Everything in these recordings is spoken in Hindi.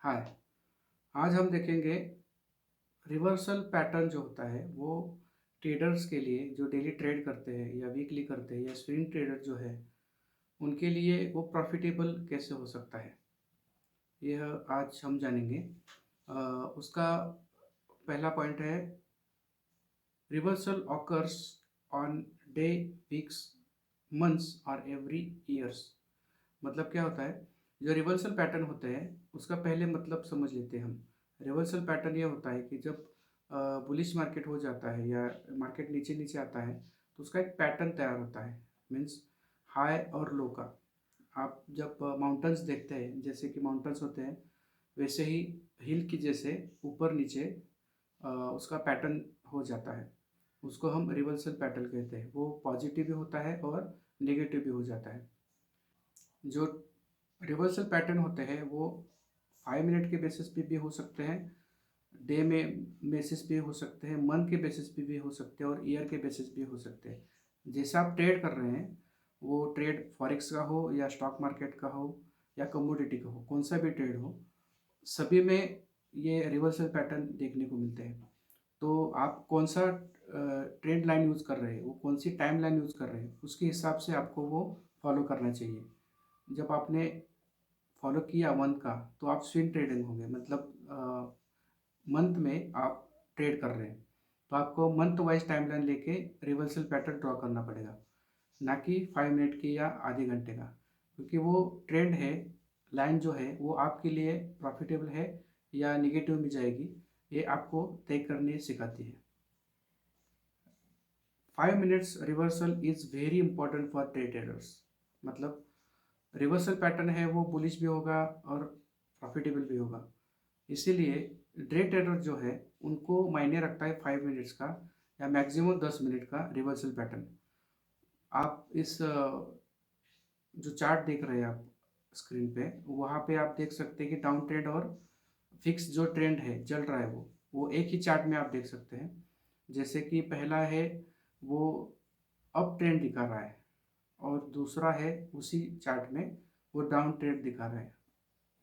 हाय। आज हम देखेंगे रिवर्सल पैटर्न जो होता है वो ट्रेडर्स के लिए, जो डेली ट्रेड करते हैं या वीकली करते हैं या स्विंग ट्रेडर जो है उनके लिए वो प्रॉफिटेबल कैसे हो सकता है, यह आज हम जानेंगे। उसका पहला पॉइंट है, reversal occurs on day, weeks, months और एवरी ईयर्स। मतलब क्या होता है, जो रिवर्सल पैटर्न होते हैं उसका पहले मतलब समझ लेते हैं हम। रिवर्सल पैटर्न ये होता है कि जब बुलिश मार्केट हो जाता है या मार्केट नीचे नीचे आता है तो उसका एक पैटर्न तैयार होता है। मीन्स हाई और लो का। आप जब माउंटेन्स देखते हैं, जैसे कि माउंटेन्स होते हैं वैसे ही हिल की जैसे ऊपर नीचे उसका पैटर्न हो जाता है। उसको हम रिवर्सल पैटर्न कहते हैं। वो पॉजिटिव भी होता है और नेगेटिव भी हो जाता है। जो रिवर्सल पैटर्न होते हैं वो 5 मिनट के बेसिस पे भी हो सकते हैं, डे में बेसिस पे हो सकते हैं, मंथ के बेसिस पे भी हो सकते हैं और ईयर के बेसिस पे हो सकते हैं। जैसे आप ट्रेड कर रहे हैं, वो ट्रेड फॉरेक्स का हो या स्टॉक मार्केट का हो या कमोडिटी का हो, कौन सा भी ट्रेड हो, सभी में ये रिवर्सल पैटर्न देखने को मिलते हैं। तो आप कौन सा ट्रेंड लाइन यूज़ कर रहे हैं, वो कौन सी टाइम लाइन यूज़ कर रहे हैं, उसके हिसाब से आपको वो फॉलो करना चाहिए। जब आपने फॉलो किया मंथ का तो आप स्विंग ट्रेडिंग होंगे, मतलब मंथ में आप ट्रेड कर रहे हैं तो आपको मंथ वाइज टाइमलाइन लेके रिवर्सल पैटर्न ड्रॉ करना पड़ेगा, ना कि 5 मिनट की या आधे घंटे का। क्योंकि वो ट्रेंड है, लाइन जो है वो आपके लिए प्रॉफिटेबल है या निगेटिव में जाएगी, ये आपको तय करने सिखाती है। 5 minutes reversal is very important for traders. मतलब रिवर्सल पैटर्न है वो बुलिश भी होगा और प्रॉफिटेबल भी होगा। इसीलिए डे ट्रेडर जो है उनको मायने रखता है 5 मिनट्स का या मैक्सिमम 10 मिनट का रिवर्सल पैटर्न। आप इस जो चार्ट देख रहे हैं आप स्क्रीन पे, वहाँ पे आप देख सकते हैं कि डाउन ट्रेंड और फिक्स जो ट्रेंड है चल रहा है वो एक ही चार्ट में आप देख सकते हैं। जैसे कि पहला है वो अप ट्रेंड दिखा रहा है और दूसरा है उसी चार्ट में वो डाउन ट्रेंड दिखा रहा है।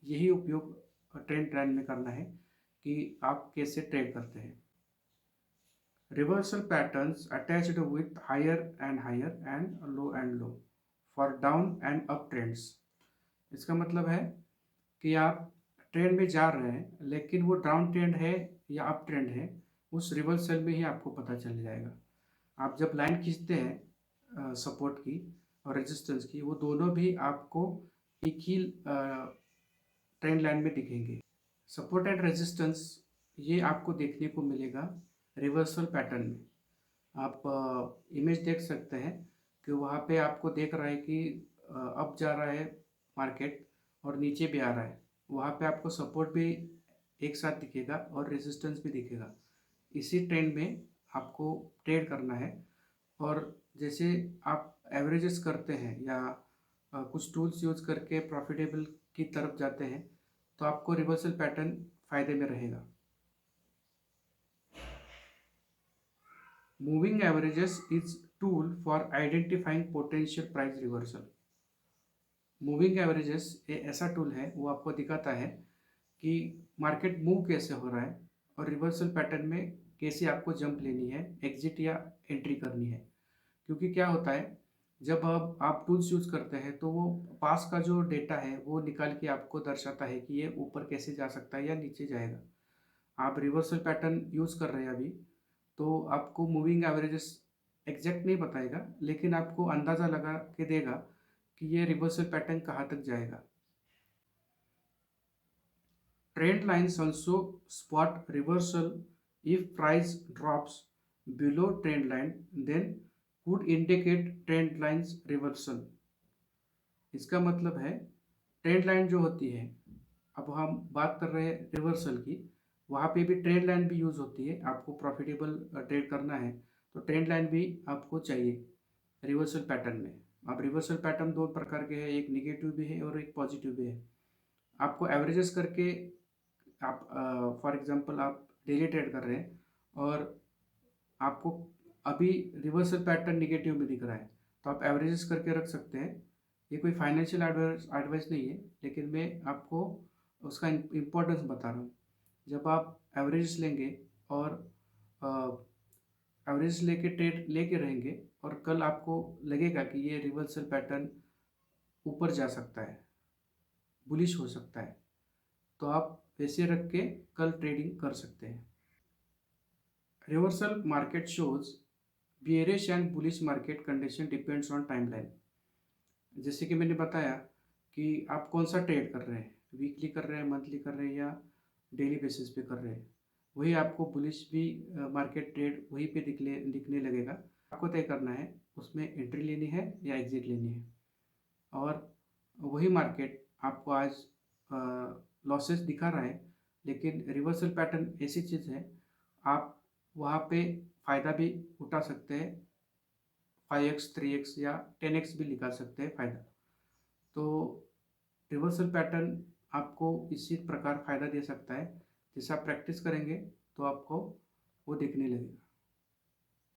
यही उपयोग ट्रेंड लाइन में करना है कि आप कैसे ट्रेड करते हैं। Reversal patterns attached with higher and low for down and up trends. इसका मतलब है कि आप ट्रेंड में जा रहे हैं लेकिन वो डाउन ट्रेंड है या अप ट्रेंड है, उस रिवर्सल में ही आपको पता चल जाएगा। आप जब लाइन खींचते हैं सपोर्ट की और रेजिस्टेंस की, वो दोनों भी आपको एक ही ट्रेंड लाइन में दिखेंगे। सपोर्ट एंड रेजिस्टेंस ये आपको देखने को मिलेगा रिवर्सल पैटर्न में। आप इमेज देख सकते हैं कि वहाँ पे आपको देख रहा है कि अप जा रहा है मार्केट और नीचे भी आ रहा है। वहाँ पे आपको सपोर्ट भी एक साथ दिखेगा और रेजिस्टेंस भी दिखेगा। इसी ट्रेंड में आपको ट्रेड करना है। और जैसे आप एवरेजेस करते हैं या कुछ टूल्स यूज करके प्रॉफिटेबल की तरफ जाते हैं तो आपको रिवर्सल पैटर्न फायदे में रहेगा। Moving averages is tool for identifying potential price reversal. Moving averages ये ऐसा टूल है, वो आपको दिखाता है कि मार्केट मूव कैसे हो रहा है और रिवर्सल पैटर्न में कैसे आपको जंप लेनी है, एग्जिट या एंट्री करनी है। क्योंकि क्या होता है, जब आप टूल्स यूज़ करते हैं तो वो पास का जो डेटा है वो निकाल के आपको दर्शाता है कि ये ऊपर कैसे जा सकता है या नीचे जाएगा। आप रिवर्सल पैटर्न यूज़ कर रहे हैं अभी, तो आपको मूविंग एवरेजेस एग्जैक्ट नहीं बताएगा लेकिन आपको अंदाज़ा लगा के देगा कि ये रिवर्सल पैटर्न कहाँ तक जाएगा। Trend lines also spot reversal if price drops below trend line then could indicate trend lines reversal। इसका मतलब है ट्रेंड लाइन जो होती है, अब हम बात कर रहे हैं रिवर्सल की, वहाँ पे भी ट्रेंड लाइन भी यूज़ होती है। आपको प्रॉफिटेबल ट्रेड करना है तो ट्रेंड लाइन भी आपको चाहिए रिवर्सल पैटर्न में। अब रिवर्सल पैटर्न दो प्रकार के हैं, एक निगेटिव भी है और एक पॉजिटिव भी है। आपको एवरेजेस करके आप फॉर एग्जांपल आप डेली ट्रेड कर रहे हैं और आपको अभी रिवर्सल पैटर्न निगेटिव में दिख रहा है तो आप एवरेजेस करके रख सकते हैं। ये कोई फाइनेंशियल एडवाइस नहीं है लेकिन मैं आपको उसका इम्पोर्टेंस बता रहा हूँ। जब आप एवरेज लेंगे और एवरेज लेके ट्रेड लेके रहेंगे और कल आपको लगेगा कि ये रिवर्सल पैटर्न ऊपर जा सकता है, बुलिश हो सकता है, तो आप वैसे रख के कल ट्रेडिंग कर सकते हैं। Reversal market shows bearish and bullish market condition depends on timeline. जैसे कि मैंने बताया कि आप कौन सा ट्रेड कर रहे हैं, वीकली कर रहे हैं, मंथली कर रहे हैं या डेली बेसिस पे कर रहे हैं, वही आपको बुलिश भी मार्केट ट्रेड वहीं पे दिखने लगेगा। आपको तय करना है उसमें एंट्री लेनी है या एग्जिट लेनी है। और वही मार्केट आपको आज लॉसेस दिखा रहा है, लेकिन रिवर्सल पैटर्न ऐसी चीज़ है, आप वहाँ पे फ़ायदा भी उठा सकते हैं, 5x 3x या 10x भी निकाल सकते हैं फ़ायदा। तो रिवर्सल पैटर्न आपको इसी प्रकार फ़ायदा दे सकता है। जैसे आप प्रैक्टिस करेंगे तो आपको वो दिखने लगेगा।